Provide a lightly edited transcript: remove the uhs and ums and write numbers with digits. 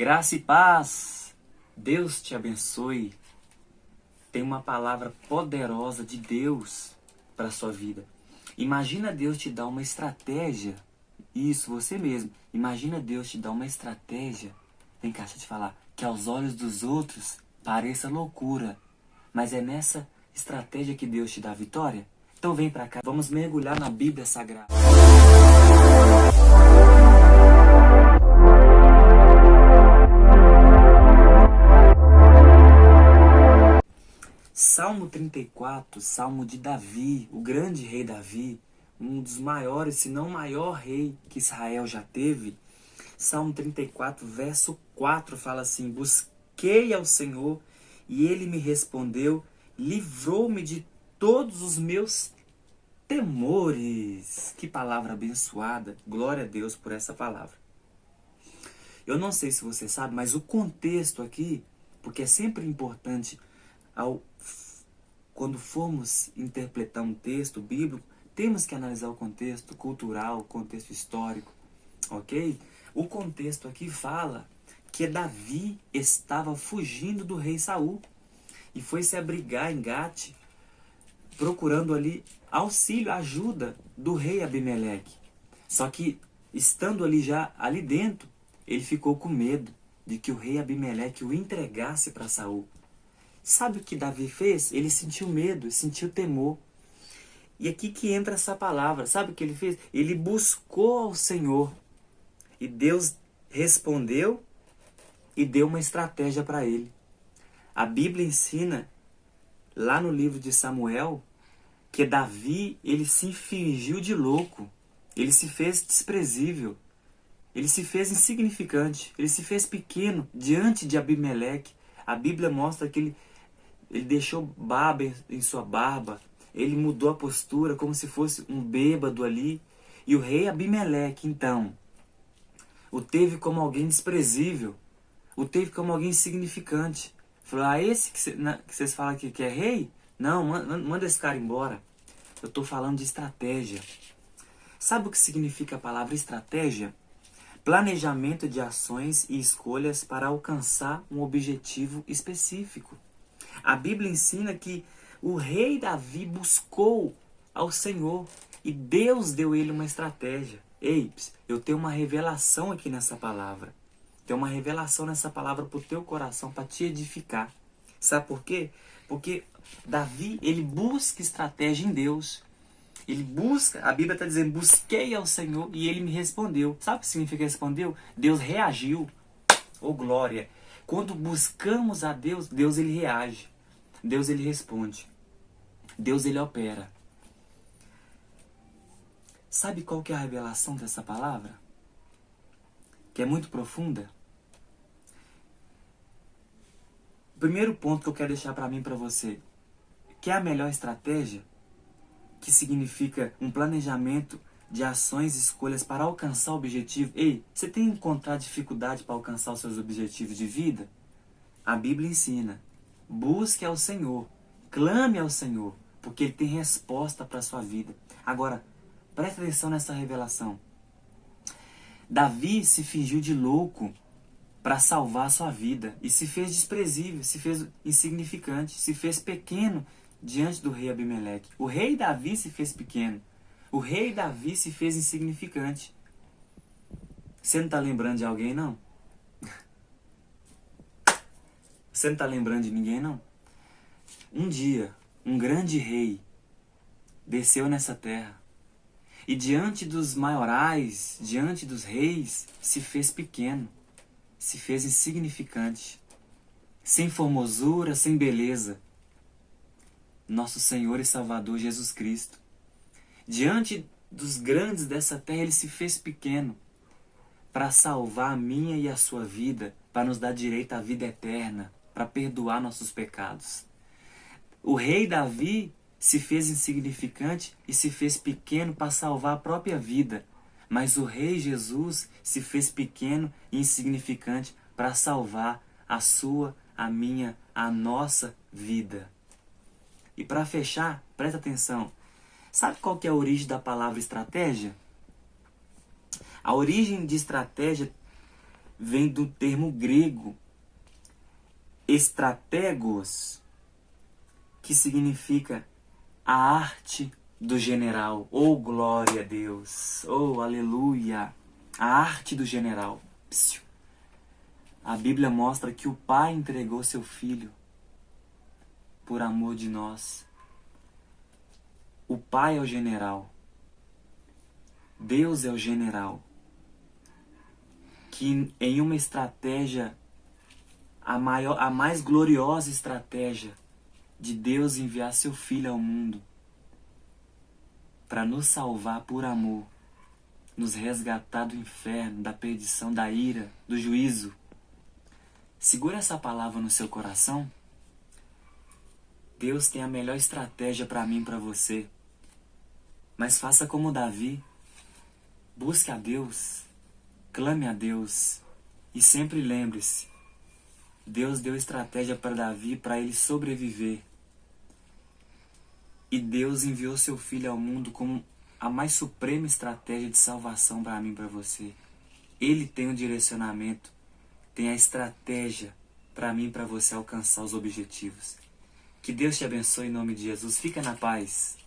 Graça e paz. Deus te abençoe. Tem uma palavra poderosa de Deus para a sua vida. Imagina Deus te dar uma estratégia. Isso, você mesmo. Imagina Deus te dar uma estratégia. Vem cá, deixa eu te falar. Que aos olhos dos outros pareça loucura. Mas é nessa estratégia que Deus te dá a vitória. Então vem para cá. Vamos mergulhar na Bíblia Sagrada. Salmo 34, Salmo de Davi, o grande rei Davi, um dos maiores, se não o maior rei que Israel já teve. Salmo 34, verso 4 fala assim: busquei ao Senhor e Ele me respondeu, livrou-me de todos os meus temores. Que palavra abençoada, glória a Deus por essa palavra. Eu não sei se você sabe, mas o contexto aqui, porque é sempre importante quando formos interpretar um texto bíblico, temos que analisar o contexto cultural, o contexto histórico, ok? O contexto aqui fala que Davi estava fugindo do rei Saul e foi se abrigar em Gate, procurando ali auxílio, ajuda do rei Abimeleque. Só que, estando ali dentro, ele ficou com medo de que o rei Abimeleque o entregasse para Saul. Sabe o que Davi fez? Ele sentiu medo, sentiu temor. E aqui que entra essa palavra. Sabe o que ele fez? Ele buscou ao Senhor. E Deus respondeu e deu uma estratégia para ele. A Bíblia ensina, lá no livro de Samuel, que Davi, ele se fingiu de louco. Ele se fez desprezível. Ele se fez insignificante. Ele se fez pequeno diante de Abimeleque. A Bíblia mostra que ele deixou barba em sua barba. Ele mudou a postura como se fosse um bêbado ali. E o rei Abimeleque, então, o teve como alguém desprezível. O teve como alguém insignificante. Falou, esse que vocês falam aqui que é rei? Não, manda esse cara embora. Eu estou falando de estratégia. Sabe o que significa a palavra estratégia? Planejamento de ações e escolhas para alcançar um objetivo específico. A Bíblia ensina que o rei Davi buscou ao Senhor e Deus deu ele uma estratégia. Ei, eu tenho uma revelação aqui nessa palavra. Tem uma revelação nessa palavra para o teu coração, para te edificar. Sabe por quê? Porque Davi, ele busca estratégia em Deus. Ele busca, a Bíblia está dizendo, busquei ao Senhor e Ele me respondeu. Sabe o que significa respondeu? Deus reagiu. Oh glória! Quando buscamos a Deus, Deus ele reage. Deus ele responde. Deus ele opera. Sabe qual que é a revelação dessa palavra? Que é muito profunda. O primeiro ponto que eu quero deixar para mim e para você. Que é a melhor estratégia? Que significa um planejamento de ações e escolhas para alcançar o objetivo. Ei, você tem encontrado dificuldade para alcançar os seus objetivos de vida? A Bíblia ensina, busque ao Senhor, clame ao Senhor, porque Ele tem resposta para a sua vida. Agora, preste atenção nessa revelação. Davi se fingiu de louco para salvar a sua vida e se fez desprezível, se fez insignificante, se fez pequeno diante do rei Abimeleque. O rei Davi se fez pequeno. O rei Davi se fez insignificante. Você não está lembrando de alguém, não? Você não está lembrando de ninguém, não? Um dia, um grande rei desceu nessa terra. E diante dos maiorais, diante dos reis, se fez pequeno. Se fez insignificante. Sem formosura, sem beleza. Nosso Senhor e Salvador Jesus Cristo. Diante dos grandes dessa terra, Ele se fez pequeno para salvar a minha e a sua vida, para nos dar direito à vida eterna, para perdoar nossos pecados. O rei Davi se fez insignificante e se fez pequeno para salvar a própria vida, mas o rei Jesus se fez pequeno e insignificante para salvar a sua, a minha, a nossa vida. E para fechar, presta atenção. Sabe qual que é a origem da palavra estratégia? A origem de estratégia vem do termo grego estrategos, que significa a arte do general. Oh, glória a Deus! Oh, aleluia! A arte do general. Psiu. A Bíblia mostra que o Pai entregou seu Filho por amor de nós. O Pai é o general. Deus é o general. Que em uma estratégia, a mais gloriosa estratégia de Deus enviar seu Filho ao mundo para nos salvar por amor, nos resgatar do inferno, da perdição, da ira, do juízo. Segura essa palavra no seu coração. Deus tem a melhor estratégia para mim e para você. Mas faça como Davi. Busque a Deus. Clame a Deus. E sempre lembre-se. Deus deu estratégia para Davi para ele sobreviver. E Deus enviou seu Filho ao mundo como a mais suprema estratégia de salvação para mim e para você. Ele tem o direcionamento, tem a estratégia para mim e para você alcançar os objetivos. Que Deus te abençoe em nome de Jesus. Fica na paz.